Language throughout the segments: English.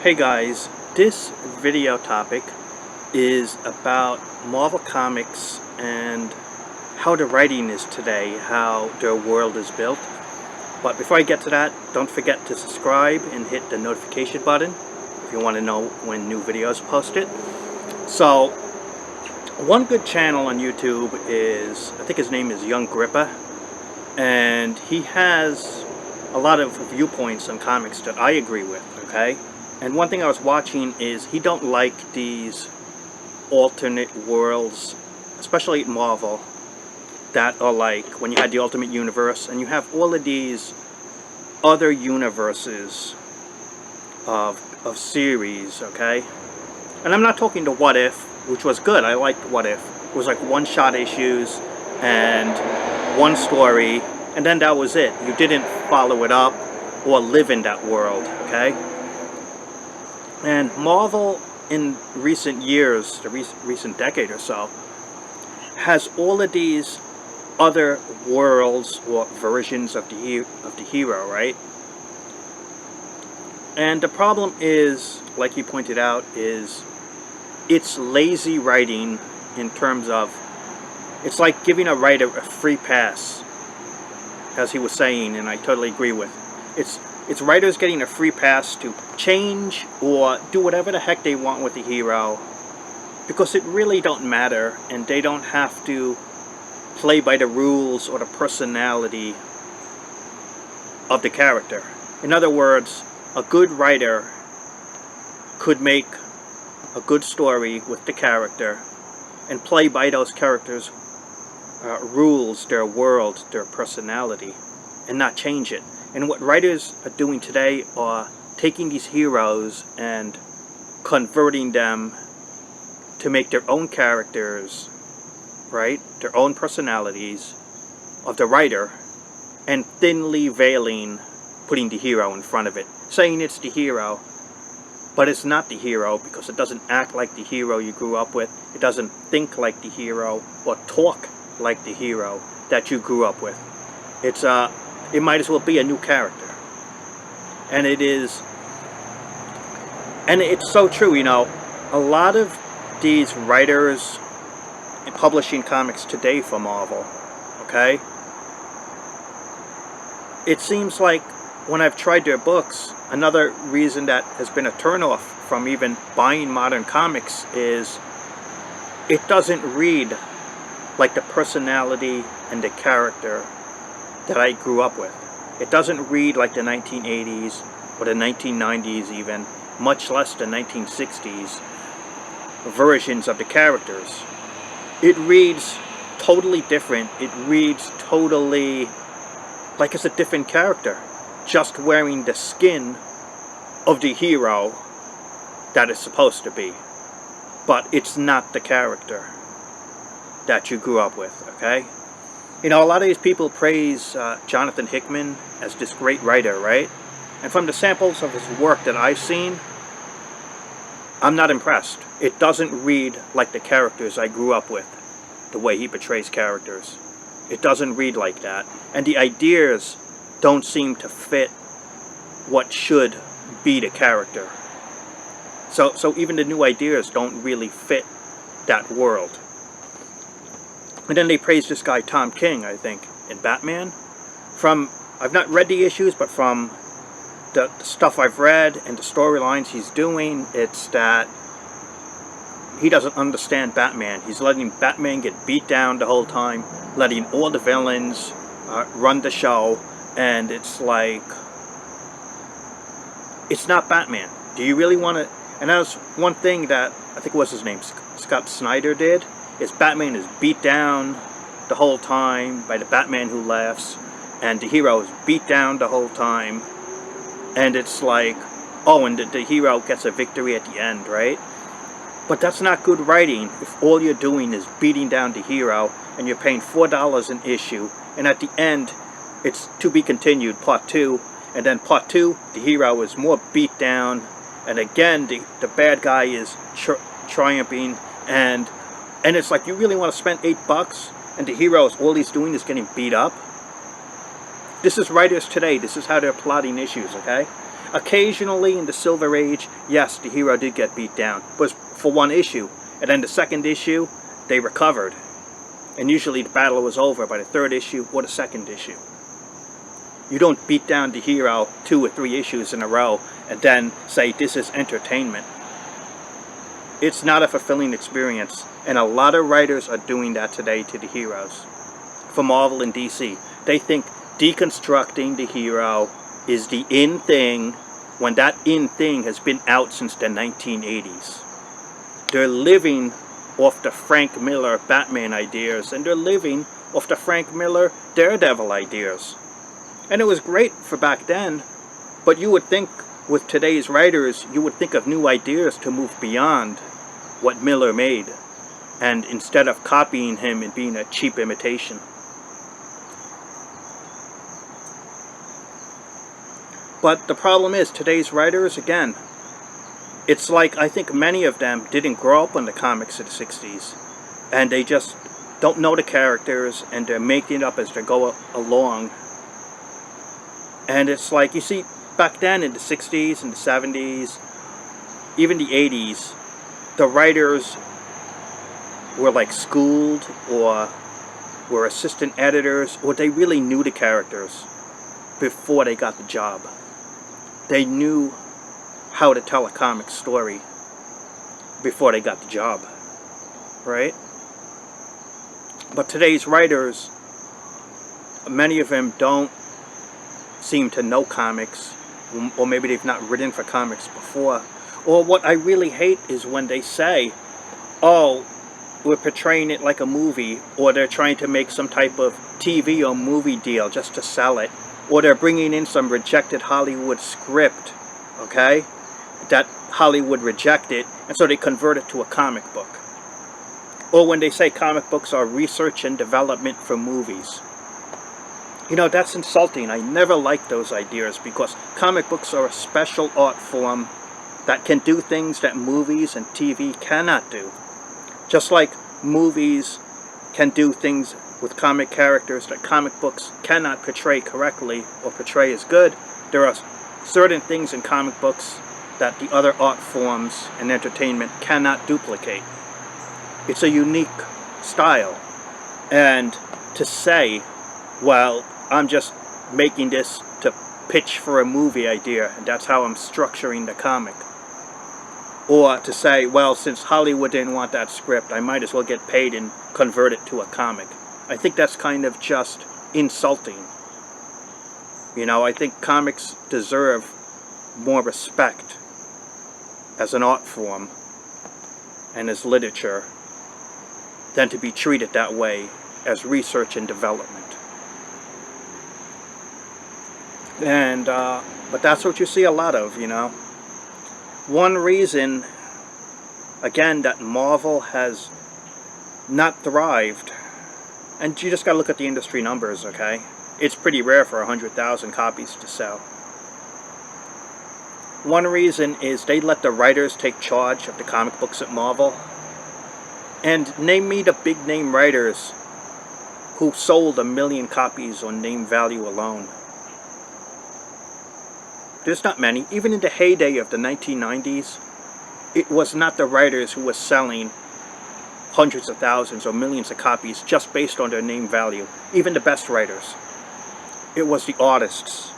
Hey guys, this video topic is about Marvel Comics and how the writing is today, how their world is built. But before I get to that, don't forget to subscribe and hit the notification button if you want to know when new videos are posted. So, one good channel on YouTube is, I think his name is Young Grippa, and he has a lot of viewpoints on comics that I agree with, okay? And one thing I was watching is he don't like these alternate worlds, especially at Marvel, that are like when you had the Ultimate Universe and you have all of these other universes of series, okay? And I'm not talking to What If, which was good. I liked What If. It was like one-shot issues and one story, and then that was it. You didn't follow it up or live in that world, okay? And Marvel in recent years, the recent decade or so, has all of these other worlds or versions of the hero, right? And the problem is, like you pointed out, is it's lazy writing in terms of, it's like giving a writer a free pass, as he was saying, and I totally agree with. It's writers getting a free pass to change or do whatever the heck they want with the hero, because it really don't matter, and they don't have to play by the rules or the personality of the character. In other words, a good writer could make a good story with the character and play by those characters' rules, their world, their personality, and not change it. And what writers are doing today are taking these heroes and converting them to make their own characters, right? Their own personalities of the writer, and thinly veiling, putting the hero in front of it, saying it's the hero, but it's not the hero because it doesn't act like the hero you grew up with. It doesn't think like the hero or talk like the hero that you grew up with. It might as well be a new character. And it's so true, you know. A lot of these writers publishing comics today for Marvel, okay? It seems like when I've tried their books, another reason that has been a turnoff from even buying modern comics is it doesn't read like the personality and the character that I grew up with. It doesn't read like the 1980s or the 1990s even, much less the 1960s versions of the characters. It reads totally different. It reads totally like it's a different character, just wearing the skin of the hero that it's supposed to be. But it's not the character that you grew up with, okay? You know, a lot of these people praise Jonathan Hickman as this great writer, right? And from the samples of his work that I've seen, I'm not impressed. It doesn't read like the characters I grew up with, the way he portrays characters. It doesn't read like that. And the ideas don't seem to fit what should be the character. So even the new ideas don't really fit that world. And then they praise this guy Tom King, I think, in Batman. I've not read the issues, but from the stuff I've read and the storylines he's doing, it's that he doesn't understand Batman. He's letting Batman get beat down the whole time, letting all the villains run the show, and it's like, it's not Batman. Do you really want to? And that was one thing that I think was his name, Scott Snyder did, is Batman is beat down the whole time by the Batman who laughs, and the hero is beat down the whole time, and it's like, oh, and the hero gets a victory at the end, right? But that's not good writing if all you're doing is beating down the hero and you're paying $4 an issue, and at the end it's to be continued, part 2, and then part 2 the hero is more beat down, and again the bad guy is triumphing, and it's like, you really want to spend $8 and the hero is all he's doing is getting beat up? This is writers today. This is how they're plotting issues, okay? Occasionally in the Silver Age, yes, the hero did get beat down, but for one issue. And then the second issue, they recovered. And usually the battle was over by the third issue or the second issue. You don't beat down the hero 2 or 3 issues in a row and then say this is entertainment. It's not a fulfilling experience, and a lot of writers are doing that today to the heroes. For Marvel and DC, they think deconstructing the hero is the in thing when that in thing has been out since the 1980s. They're living off the Frank Miller Batman ideas, and they're living off the Frank Miller Daredevil ideas. And it was great for back then, but you would think with today's writers, you would think of new ideas to move beyond what Miller made, and instead of copying him and being a cheap imitation. But the problem is, today's writers, again, it's like I think many of them didn't grow up on the comics of the 60s, and they just don't know the characters, and they're making it up as they go along. And it's like, you see, back then in the 60s and the 70s, even the 80s, the writers were like schooled or were assistant editors, or they really knew the characters before they got the job. They knew how to tell a comic story before they got the job, right? But today's writers, many of them don't seem to know comics, or maybe they've not written for comics before. Or what I really hate is when they say, oh, we're portraying it like a movie, or they're trying to make some type of TV or movie deal just to sell it, or they're bringing in some rejected Hollywood script, okay, that Hollywood rejected, and so they convert it to a comic book. Or when they say comic books are research and development for movies. You know, that's insulting. I never liked those ideas, because comic books are a special art form that can do things that movies and TV cannot do. Just like movies can do things with comic characters that comic books cannot portray correctly or portray as good, there are certain things in comic books that the other art forms and entertainment cannot duplicate. It's a unique style. And to say, well, I'm just making this to pitch for a movie idea, and that's how I'm structuring the comic. Or to say, well, since Hollywood didn't want that script, I might as well get paid and convert it to a comic. I think that's kind of just insulting. You know, I think comics deserve more respect as an art form and as literature than to be treated that way as research and development. And, but that's what you see a lot of, you know. One reason, again, that Marvel has not thrived, and you just gotta look at the industry numbers, okay? It's pretty rare for 100,000 copies to sell. One reason is they let the writers take charge of the comic books at Marvel. And name me the big name writers who sold 1 million copies on name value alone. There's not many. Even in the heyday of the 1990s, it was not the writers who were selling hundreds of thousands or millions of copies just based on their name value. Even the best writers. It was the artists.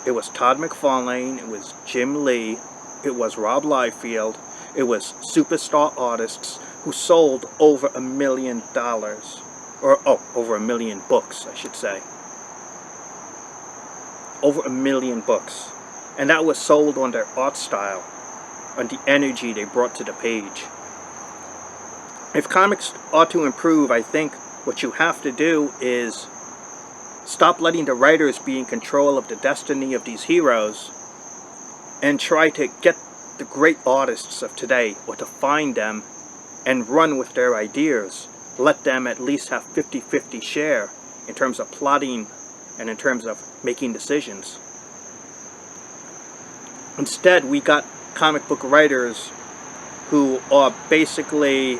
It was Todd McFarlane, it was Jim Lee, it was Rob Liefeld, it was superstar artists who sold over $1 million. Or, over 1 million books, I should say. Over 1 million books. And that was sold on their art style, on the energy they brought to the page. If comics are to improve, I think what you have to do is stop letting the writers be in control of the destiny of these heroes and try to get the great artists of today, or to find them and run with their ideas. Let them at least have 50-50 share in terms of plotting and in terms of making decisions. Instead, we got comic book writers who are basically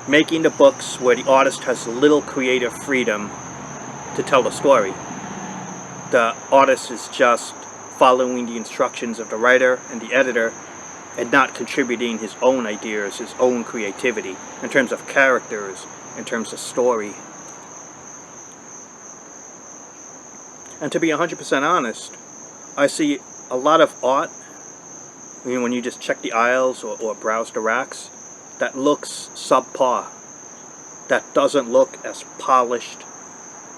making the books where the artist has little creative freedom to tell the story. The artist is just following the instructions of the writer and the editor, and not contributing his own ideas, his own creativity, in terms of characters, in terms of story. And to be 100% honest, I see a lot of art, when you just check the aisles or browse the racks, that looks subpar, that doesn't look as polished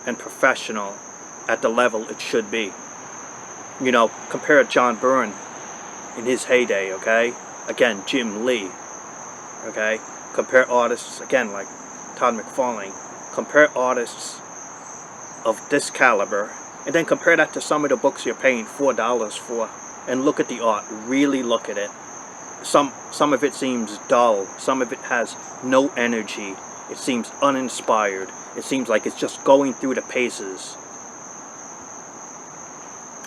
and professional at the level it should be. You know, compare John Byrne in his heyday, okay? Again, Jim Lee, okay? Compare artists, again, like Todd McFarlane. Compare artists of this caliber, and then compare that to some of the books you're paying $4 for, and look at the art. Really look at it. Some of it seems dull. Some of it has no energy. It seems uninspired. It seems like it's just going through the paces.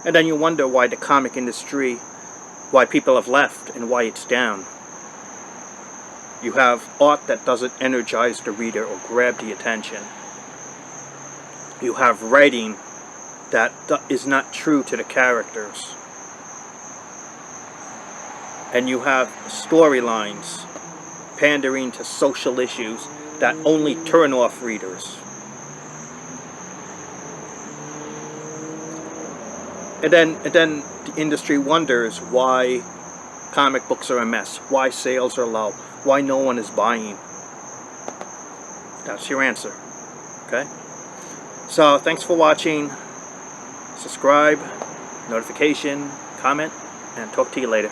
And then you wonder why the comic industry, why people have left, and why it's down. You have art that doesn't energize the reader or grab the attention. You have writing that is not true to the characters. And you have storylines pandering to social issues that only turn off readers. And then the industry wonders why comic books are a mess, why sales are low, why no one is buying. That's your answer. Okay? So, thanks for watching. Subscribe, notification, comment, and talk to you later.